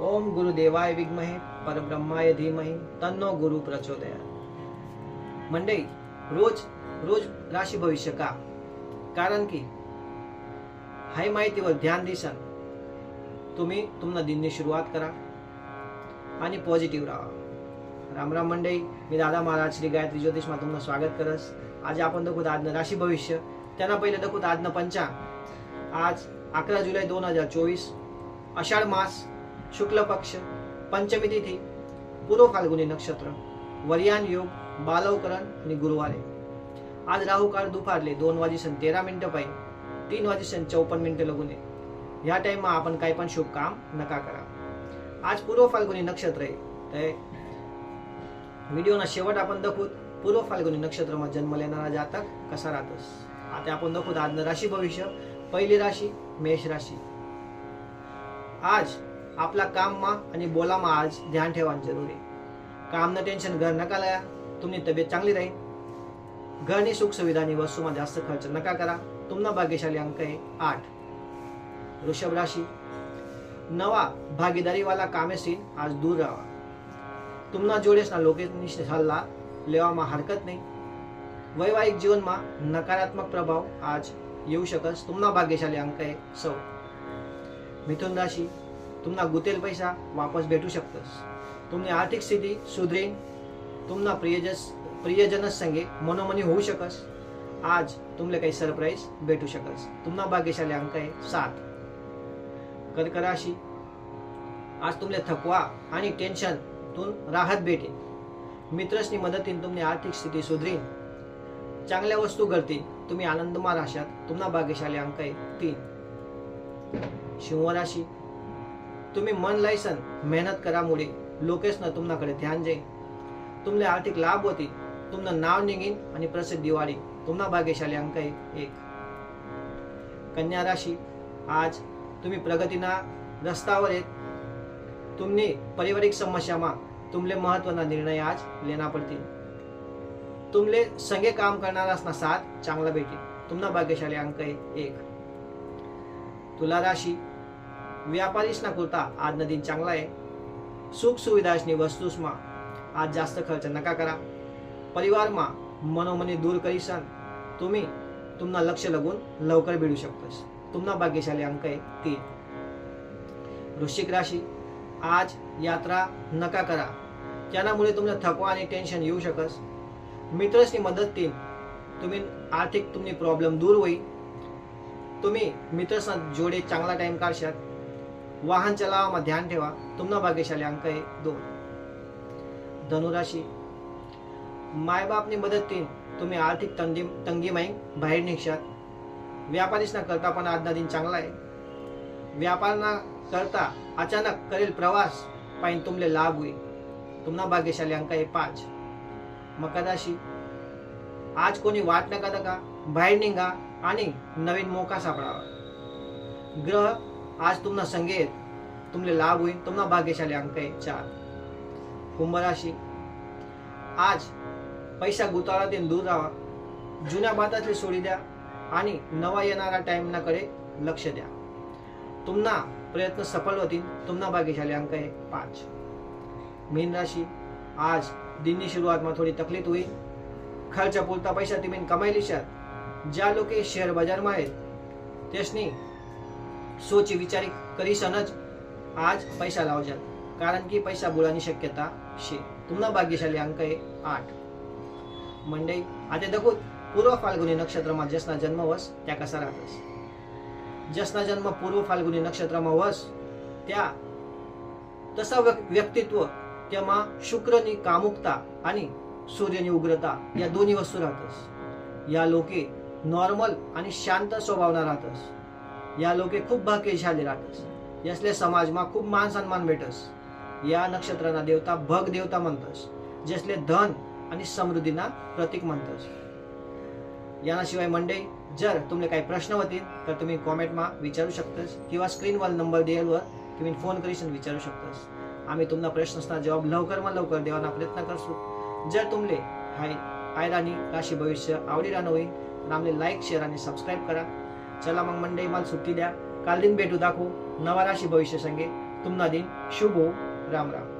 ओम गुरुदेवाय विद्महे परब्रह्माय धीमहि तन्नो गुरु प्रचोदयात्। मंडळी, रोज रोज राशी भविष्य का? कारण की हाय माहितीवर ध्यान दिसान तुम्ही तुमना दिननी सुरुवात करा आणि पॉझिटिव्ह राहा। राम राम मंडळी, मी दादा महाराज श्री गायत्री ज्योतिषमा तुमनं स्वागत करस। आज आपण दखूत आजनं राशी भविष्य, त्यांना पहिले दखूत आजनं पंचांग। आज 11 जुलै 2024, आषाढ मास, शुक्ल पक्ष, पंचमी तिथी, पूर्व फाल्गुनी नक्षत्र, वर्यान योग, बालवकरण आणि गुरुवारे। आज राहू काळ दुपारले 2:13 पाहिजे 3:54 लगुने। ह्या टाइम आपण काही पण शुभ काम नका करा। आज पूर्व फाल्गुनी नक्षत्र आहे। व्हिडिओना शेवट आपण दखूत पूर्व फाल्गुनी नक्षत्रमा जन्म लेणारा जातक कसा राहतस। आता आपण दखूत आजनं राशी भविष्य। पहिली राशी मेष राशी। आज आपला काममा आणि बोलामा आज ध्यान ठेवान जरुरी। कामनं टेन्शन घर नका लाया, तुमची तब्येत चांगली राहील। घरनी सुख सुविधानी वस्तूमा जास्त खर्च नका करा। तुमना भाग्यशाली अंक आहे 8। वृषभ राशी। नवा भागीदारी वाला कामेसी आज दूर राहा। तुमना जोडेसना लोकेशनी सल्ला लेवामा हरकत नाही। वैवाहिक जीवनमा नकारात्मक प्रभाव आज येऊ शकस। तुमना भाग्यशाली अंक आहे 6। मिथुन राशी। तुमना गुतेल पैसा वापस भेटू शकतस। तुमनी आर्थिक स्थिती सुधरीन। तुमना प्रियजनस संगे मनोमनी होऊ शकस। आज तुमले काही सरप्राईज भेटू शकस। तुमना भाग्यशाली अंक आहे 7। कर्क राशी। आज तुमले थकवा आणि टेन्शन तून राहत भेटेल। मित्रसनी मदतीन तुमनी आर्थिक स्थिती सुधरीन। चांगल्या वस्तू घडतील। तुम्ही आनंदमा राशात। तुमना भाग्यशाली अंक आहे 3। सिंह राशी। तुम्ही मन लायसन मेहनत करामुळे लोकेशनं तुमनाकडे ध्यान जाईल। तुमले आर्थिक लाभ होतील। तुमनं नाव निघीन आणि प्रसिद्धी वाढी। तुमना भाग्यशाली अंक आहे 1। कन्या राशी। आज तुम्ही प्रगतीना रस्त्यावर आहेत। तुमनी पारिवारिक समस्यामा तुमले महत्त्वना निर्णय आज लेना पडतील। तुमले संगे काम करणारासना साथ चांगला भेटेल। तुमना भाग्यशाली अंक आहे 1। तुला राशी। व्यापारीसना करता आजनं दिन चांगला आहे। सुख सुविधासनी वस्तूसमा आज जास्त खर्च नका करा। परिवारमा मनोमनी दूर करीसन तुम्ही तुमना लक्ष लागून लवकर भेटू शकतस। तुमना भाग्यशाली अंक आहे 3। वृश्चिक राशी। आज यात्रा नका करा, त्यामुळे तुमला थकवा आणि टेन्शन येऊ शकस। मित्रसनी मदतीन तुम्ही आर्थिक तुमनी प्रॉब्लेम दूर होईल। तुम्ही मित्रसना जोडे चांगला टाइम काढशात। वाहन चलावामा ध्यान ठेवा। तुमना भाग्यशाली अंक आहे 2। धनुराशी। मायबापनी मदतीन तुम्ही आर्थिक तंगीमाई बाहेर निघशात। व्यापारीसना करता पण आजना दिन चांगला आहे। व्यापारना करता अचानक करेल प्रवास पाहिन तुमले लाभ होईल। तुमना भाग्यशाली अंक आहे 5। मकर राशी। आज कोणी वाट नका दका, बाहेर निघा आणि नवीन मोका सापडावा। ग्रह आज तुमना संगेत तुमले लाभ होईल। तुमना भाग्यशाली अंक आहे 4। कुंभ राशी। आज पैसा गुताळातून दूर राहा। जुन्या बातातले सोडी द्या आणि नवा येणारा टाइमनाकडे लक्ष द्या। तुमना प्रयत्न सफल होतील। तुमना भाग्यशाली अंक आहे 5। मीन राशी। आज दिननी सुरुवात में थोड़ी तकलीफ हुई। खर्च पुरता पैसा तुम्ही कमाई शात। ज्या लोके शेअर बाजारमा आहेत त्यासनी सोची विचारी करीसनच आज पैसा लावजात, कारण की पैसा बुडानी शक्यता शे। तुमना भाग्यशाली अंक आहे 8। मंडई, आता दखूत पूर्व फाल्गुनी नक्षत्रमा जसना जन्म वस त्या कसा राहतस। जसना जन्म पूर्व फाल्गुनी नक्षत्रमा वस त्या तसा व्यक्तित्व तेव्हा शुक्रनी कामुकता आणि सूर्यनी उग्रता या दोन्ही वस्तू राहतस। या लोके नॉर्मल आणि शांत स्वभावना राहतस। या लोके खूप भाग्यशाली राहतस। यसले समाजमा खूप मान सन्मान भेटस। या नक्षत्राना देवता भग देवता म्हणतस, जसले धन आणि समृद्धीना प्रतीक म्हणतस। याशिवाय मंडळी, जर तुमले काही प्रश्न होतील तर तुम्ही कॉमेंटमा विचारू शकतस किंवा स्क्रीनवर नंबर दिलेवर तुम्ही फोन करीसन विचारू शकतस। आम्ही तुमना प्रश्नांना जवाब लवकर देवाना प्रयत्न करसू। जर तुमले हायरानी राशी भविष्य आवडी राहणं होईल तर आमले लाईक, शेअर आणि सबस्क्राईब करा। चला मग मंडळी, मला सुट्टी द्या। काल दिन भेटू दाखवू नवा राशी भविष्य संगे। तुम्हाला दिन शुभ हो. राम राम.